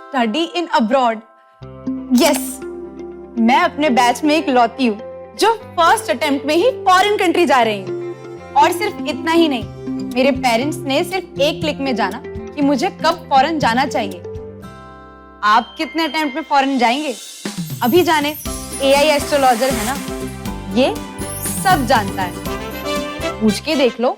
Study in abroad. Yes, मैं अपने batch में एक लौती हूँ जो फर्स्ट अटेम्प्ट में ही फॉरेन कंट्री जा रही हूँ। और सिर्फ इतना ही नहीं, मेरे पेरेंट्स ने सिर्फ एक क्लिक में जाना कि मुझे कब फॉरेन जाना चाहिए। आप कितने अटेम्प्ट में फॉरेन जाएंगे? अभी जाने, एआई एस्ट्रोलॉजर है ना, ये सब जानता है, पूछ के देख लो।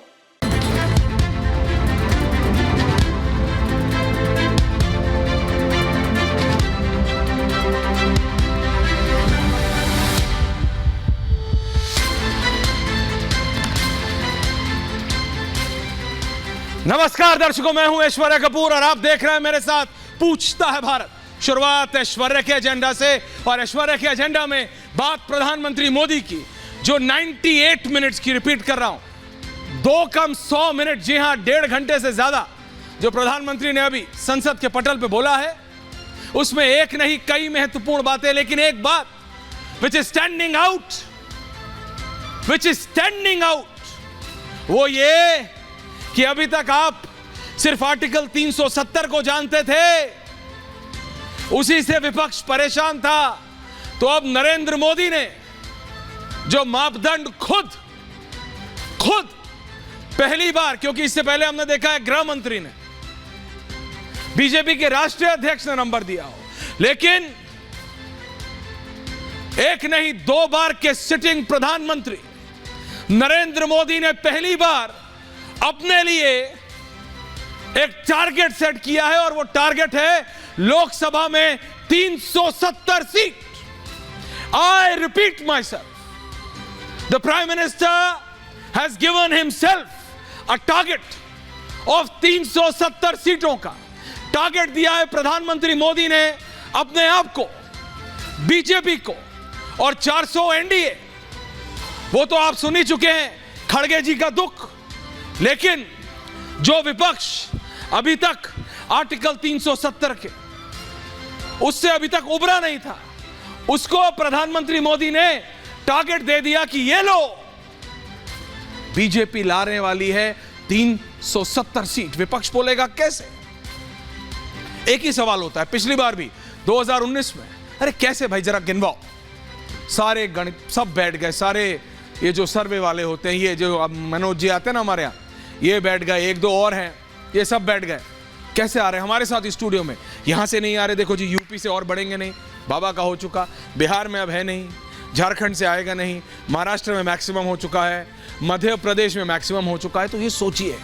नमस्कार दर्शकों, मैं हूं ऐश्वर्या कपूर और आप देख रहे हैं मेरे साथ पूछता है भारत। शुरुआत ऐश्वर्या के एजेंडा से, और ऐश्वर्या के एजेंडा में बात प्रधानमंत्री मोदी की, जो 98 मिनट्स की, रिपीट कर रहा हूं, 2 कम 100 मिनट, जी हां 1.5 घंटे से ज्यादा जो प्रधानमंत्री ने अभी संसद के पटल पे बोला है, उसमें एक नहीं कई महत्वपूर्ण बातें, लेकिन एक बात विच इज स्टैंडिंग आउट, वो ये कि अभी तक आप सिर्फ आर्टिकल 370 को जानते थे, उसी से विपक्ष परेशान था। तो अब नरेंद्र मोदी ने जो मापदंड खुद पहली बार, क्योंकि इससे पहले हमने देखा है गृह मंत्री ने, बीजेपी के राष्ट्रीय अध्यक्ष ने नंबर दिया हो, लेकिन एक नहीं 2 बार के सिटिंग प्रधानमंत्री नरेंद्र मोदी ने पहली बार अपने लिए एक टारगेट सेट किया है, और वो टारगेट है लोकसभा में 370 seat. I repeat my self, the prime minister has given himself a target of 370 सीटों का टारगेट दिया है प्रधानमंत्री मोदी ने अपने आप को, बीजेपी को, और 400 एनडीए। वो तो आप सुन ही चुके हैं, खड़गे जी का दुख। लेकिन जो विपक्ष अभी तक आर्टिकल 370 के, उससे अभी तक उबरा नहीं था, उसको प्रधानमंत्री मोदी ने टारगेट दे दिया कि ये लो, बीजेपी लाने वाली है 370 सीट। विपक्ष बोलेगा कैसे? एक ही सवाल होता है, पिछली बार भी 2019 में, अरे कैसे भाई, जरा गिनवाओ। सारे गणित सब बैठ गए, सारे ये जो सर्वे वाले होते हैं, ये जो मनोज जी आते हैं ना हमारे यहाँ, ये बैठ गए, 1-2 और हैं, ये सब बैठ गए। कैसे आ रहे हैं हमारे साथ स्टूडियो में? यहां से नहीं आ रहे, देखो जी, यूपी से और बढ़ेंगे नहीं, बाबा का हो चुका, बिहार में अब है नहीं, झारखंड से आएगा नहीं, महाराष्ट्र में मैक्सिमम हो चुका है, मध्य प्रदेश में मैक्सिमम हो चुका है। तो ये सोचिए,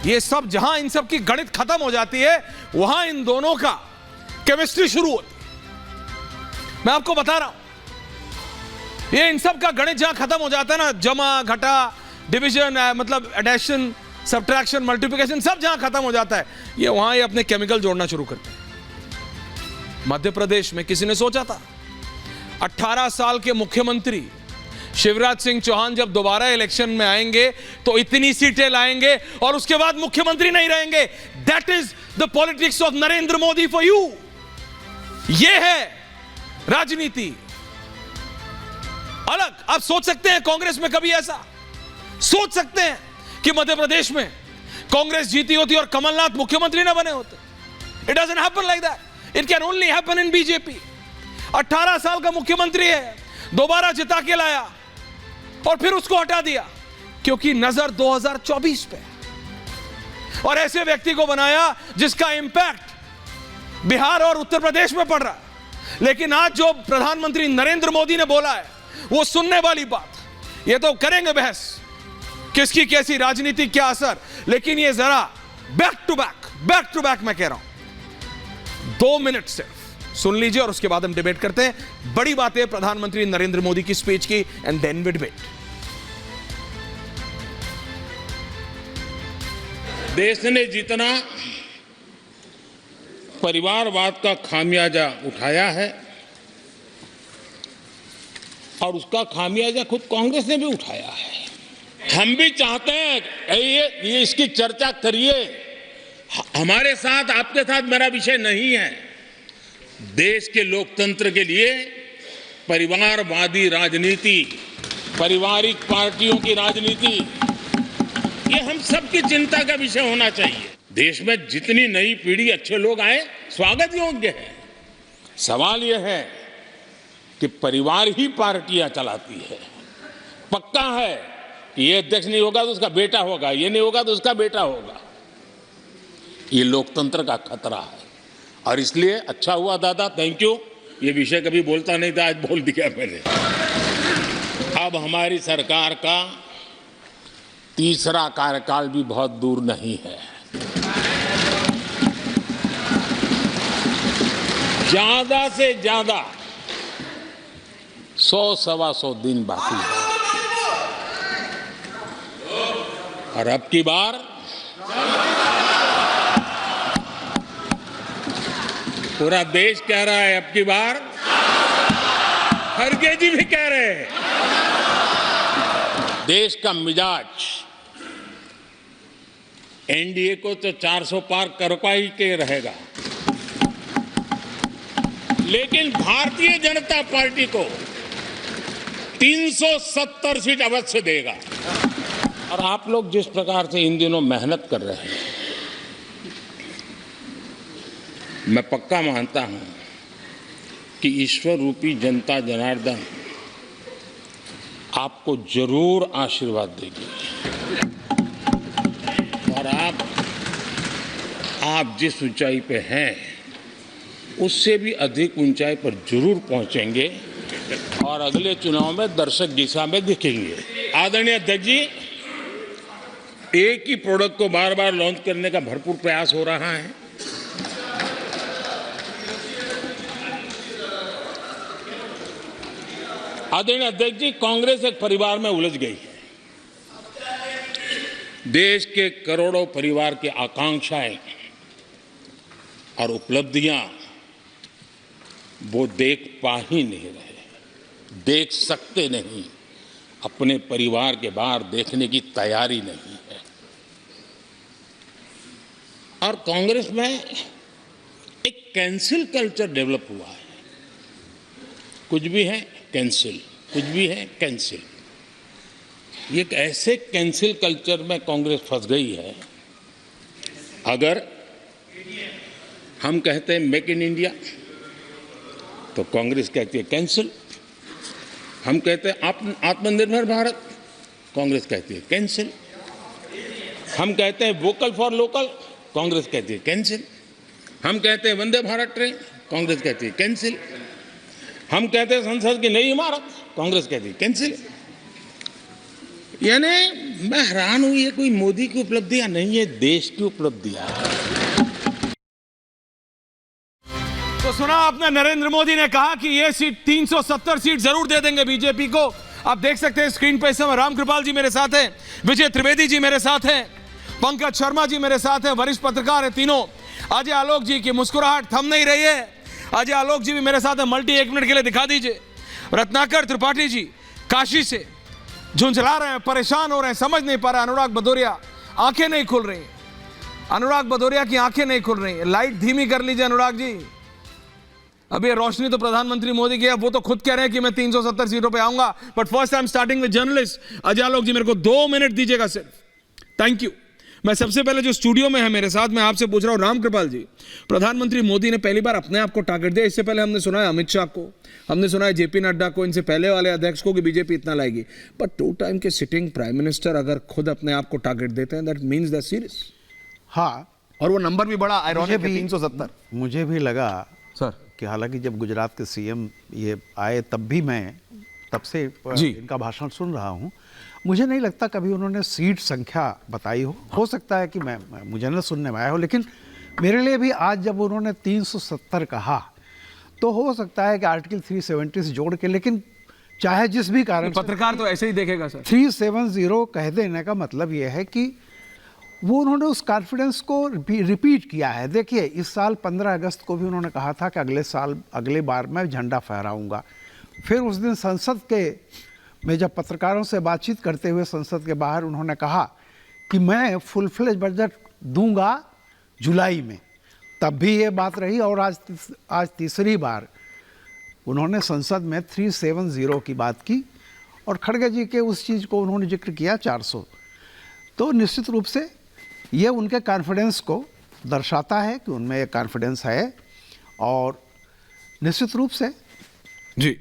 ये सब जहां इन सब की गणित खत्म हो जाती है, वहां इन दोनों का केमिस्ट्री शुरू होती है। मैं आपको बता रहा हूं, ये इन सब का गणित जहां खत्म हो जाता है ना, जमा घटा, डिवीजन, मतलब एडिशन, सब्ट्रैक्शन, मल्टीप्लिकेशन, सब जहां खत्म हो जाता है, ये वहां ये अपने केमिकल जोड़ना शुरू करते हैं। मध्य प्रदेश में किसी ने सोचा था 18 साल के मुख्यमंत्री शिवराज सिंह चौहान जब दोबारा इलेक्शन में आएंगे तो इतनी सीटें लाएंगे और उसके बाद मुख्यमंत्री नहीं रहेंगे? That is the politics of Narendra Modi for you. ये है राजनीति अलग। आप सोच सकते हैं कांग्रेस में कभी ऐसा सोच सकते हैं कि मध्य प्रदेश में कांग्रेस जीती होती और कमलनाथ मुख्यमंत्री ना बने होते? It doesn't happen like that. It can only happen in BJP. 18 साल का मुख्यमंत्री है, दोबारा जिता के लाया और फिर उसको हटा दिया, क्योंकि नजर 2024 पे, और ऐसे व्यक्ति को बनाया जिसका इंपैक्ट बिहार और उत्तर प्रदेश में पड़ रहा है। लेकिन आज जो प्रधानमंत्री नरेंद्र मोदी ने बोला है, वो सुनने वाली बात। ये तो करेंगे बहस किसकी कैसी राजनीति, क्या असर, लेकिन ये जरा बैक टू बैक मैं कह रहा हूं, 2 मिनट सिर्फ सुन लीजिए और उसके बाद हम डिबेट करते हैं। बड़ी बात है प्रधानमंत्री नरेंद्र मोदी की स्पीच की, एंड देन वी डिबेट। देश ने जितना परिवारवाद का खामियाजा उठाया है, और उसका खामियाजा खुद कांग्रेस ने भी उठाया है। हम भी चाहते हैं ये इसकी चर्चा करिए। हमारे साथ, आपके साथ मेरा विषय नहीं है। देश के लोकतंत्र के लिए परिवारवादी राजनीति, पारिवारिक पार्टियों की राजनीति, ये हम सबकी चिंता का विषय होना चाहिए। देश में जितनी नई पीढ़ी अच्छे लोग आए स्वागत योग्य है। सवाल यह है कि परिवार ही पार्टियां चलाती है। पक्का है कि ये अध्यक्ष नहीं होगा तो उसका बेटा होगा, ये नहीं होगा तो उसका बेटा होगा। ये लोकतंत्र का खतरा है और इसलिए अच्छा हुआ दादा, थैंक यू। ये विषय कभी बोलता नहीं था, आज बोल दिया मैंने। अब हमारी सरकार का तीसरा कार्यकाल भी बहुत दूर नहीं है। ज्यादा से ज्यादा 100-125 दिन बाकी है और अब की बार पूरा देश कह रहा है, अब की बार खड़गे जी भी कह रहे हैं, देश का मिजाज एनडीए को तो 400 पार करवा ही के रहेगा, लेकिन भारतीय जनता पार्टी को 370 सीट अवश्य देगा। और आप लोग जिस प्रकार से इन दिनों मेहनत कर रहे हैं, मैं पक्का मानता हूं कि ईश्वर रूपी जनता जनार्दन आपको जरूर आशीर्वाद देगी और आप जिस ऊंचाई पे हैं उससे भी अधिक ऊंचाई पर जरूर पहुंचेंगे और अगले चुनाव में दर्शक दिशा में दिखेंगे। आदरणीय अध्यक्ष जी, एक ही प्रोडक्ट को बार बार लॉन्च करने का भरपूर प्रयास हो रहा है। आदरणीय अध्यक्ष जी, कांग्रेस एक परिवार में उलझ गई है। देश के करोड़ों परिवार की आकांक्षाएं और उपलब्धियां वो देख पा ही नहीं रहे, देख सकते नहीं, अपने परिवार के बाहर देखने की तैयारी नहीं है। और कांग्रेस में एक कैंसिल कल्चर डेवलप हुआ है। कुछ भी है कैंसिल, कुछ भी है कैंसिल। ये एक ऐसे कैंसिल कल्चर में कांग्रेस फंस गई है। अगर हम कहते हैं मेक इन इंडिया तो कांग्रेस कहती है कैंसिल। हम कहते हैं आत्मनिर्भर भारत, कांग्रेस कहती है कैंसिल। हम कहते हैं वोकल फॉर लोकल, कांग्रेस कहती है कैंसिल। हम कहते हैं वंदे भारत ट्रेन, कांग्रेस कहती है कैंसिल। हम कहते हैं संसद की नई इमारत, कांग्रेस कहती है कैंसिल। यानी मैं हैरान हूं, ये कोई मोदी की उपलब्धियां नहीं है, देश की उपलब्धियां है। तो सुना आपने, नरेंद्र मोदी ने कहा कि ये सीट 370 सीट जरूर दे देंगे बीजेपी को। आप देख सकते हैं स्क्रीन पे इस समय रामकृपाल जी मेरे साथ हैं, विजय त्रिवेदी जी मेरे साथ हैं, पंकज शर्मा जी मेरे साथ हैं, वरिष्ठ पत्रकार हैं तीनों। अजय आलोक जी की मुस्कुराहट थम नहीं रही है। अजय आलोक जी भी मेरे साथ है, मल्टी 1 मिनट के लिए दिखा दीजिए। रत्नाकर त्रिपाठी जी काशी से झुंझला रहे हैं, परेशान हो रहे हैं, समझ नहीं पा रहे। अनुराग भदौरिया आंखें नहीं खुल रही, अनुराग भदौरिया की आंखें नहीं खुल रही। लाइट धीमी कर लीजिए अनुराग जी। अभी रोशनी तो प्रधानमंत्री मोदी की है, वो तो खुद कह रहे हैं कि मैं 370 सीटों पे आऊंगा। But first I am starting with journalist Ajay Alok ji, मेरे को 2 मिनट दीजिएगा सिर्फ। Thank you. मैं सबसे पहले जो स्टूडियो में है मेरे साथ, मैं आपसे पूछ रहा हूं रामकृपाल जी, प्रधानमंत्री मोदी ने पहली बार अपने आप को टारगेट दिया। इससे पहले हमने सुना है अमित शाह को, हमने सुना है जेपी नड्डा को, इनसे पहले वाले अध्यक्ष को कि बीजेपी इतना लाएगी। बट 2 टाइम के सिटिंग प्राइम मिनिस्टर अगर खुद अपने आप को टारगेट देते हैं, दैट मीन्स दैट सीरियस। हाँ, और वो नंबर भी बड़ा आयरॉनिक है, 370। मुझे भी लगा सर कि हालांकि जब गुजरात के सीएम ये आए तब से इनका भाषण सुन रहा हूँ, मुझे नहीं लगता कभी उन्होंने सीट संख्या बताई हो सकता है कि मुझे न सुनने में आया हो, लेकिन मेरे लिए भी आज जब उन्होंने 370 कहा तो हो सकता है कि आर्टिकल 370 से जोड़ के, लेकिन चाहे जिस भी कारण, पत्रकार तो ऐसे ही देखेगा सर। 370 कह देने का मतलब यह है कि वो उन्होंने उस कॉन्फिडेंस को रिपीट किया है। देखिए, इस साल 15 अगस्त को भी उन्होंने कहा था कि अगले बार मैं झंडा फहराऊंगा। फिर उस दिन संसद में जब पत्रकारों से बातचीत करते हुए संसद के बाहर उन्होंने कहा कि मैं फुल फ्लेज बजट दूंगा जुलाई में, तब भी ये बात रही। और आज तीसरी बार उन्होंने संसद में 370 की बात की और खड़गे जी के उस चीज़ को उन्होंने जिक्र किया 400। तो निश्चित रूप से ये उनके कॉन्फिडेंस को दर्शाता है कि उनमें एक कॉन्फिडेंस है और निश्चित रूप से जी